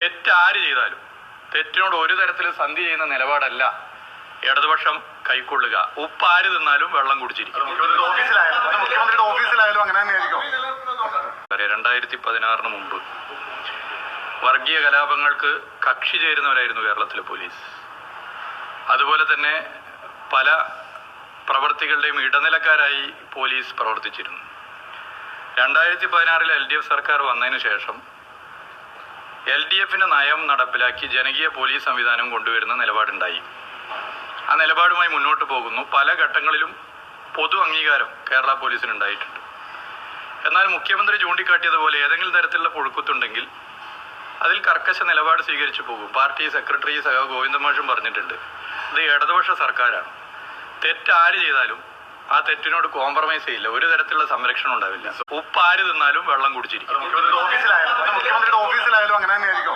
തെറ്റാര് ചെയ്താലും തെറ്റിനോട് ഒരു തരത്തിലും സന്ധി ചെയ്യുന്ന നിലപാടല്ല ഇടതുപക്ഷം കൈക്കൊള്ളുക. ഉപ്പാര് തിന്നാലും വെള്ളം കുടിച്ചിരിക്കും. 2016 മുമ്പ് വർഗീയ കലാപങ്ങൾക്ക് കക്ഷി ചേരുന്നവരായിരുന്നു കേരളത്തിലെ പോലീസ്. അതുപോലെ തന്നെ പല പ്രവർത്തികളുടെയും ഇടനിലക്കാരായി പോലീസ് പ്രവർത്തിച്ചിരുന്നു. 2016 LDF സർക്കാർ വന്നതിന് ശേഷം LDFന്റെ നയം നടപ്പിലാക്കി ജനകീയ പോലീസ് സംവിധാനം കൊണ്ടുവരുന്ന നിലപാടുണ്ടായി. ആ നിലപാടുമായി മുന്നോട്ട് പോകുന്നു. പല ഘട്ടങ്ങളിലും പൊതു അംഗീകാരം കേരള പോലീസിനുണ്ടായിട്ടുണ്ട്. എന്നാൽ മുഖ്യമന്ത്രി ചൂണ്ടിക്കാട്ടിയതുപോലെ ഏതെങ്കിലും തരത്തിലുള്ള പുഴുക്കുത്തുണ്ടെങ്കിൽ അതിൽ കർക്കശ നിലപാട് സ്വീകരിച്ചു പോകും. പാർട്ടി സെക്രട്ടറി ഗോവിന്ദമാഷും പറഞ്ഞിട്ടുണ്ട്, ഇത് ഇടതുപക്ഷ സർക്കാരാണ്. തെറ്റാര് ചെയ്താലും ആ തെറ്റിനോട് കോംപ്രമൈസ് ചെയ്യില്ല, ഒരു തരത്തിലുള്ള സംരക്ഷണം ഉണ്ടാവില്ല. ഉപ്പാര് തിന്നാലും വെള്ളം കുടിച്ചിരിക്കും. മുഖ്യമന്ത്രിയുടെ ഓഫീസിലായാലും അങ്ങനെ തന്നെയായിരിക്കും.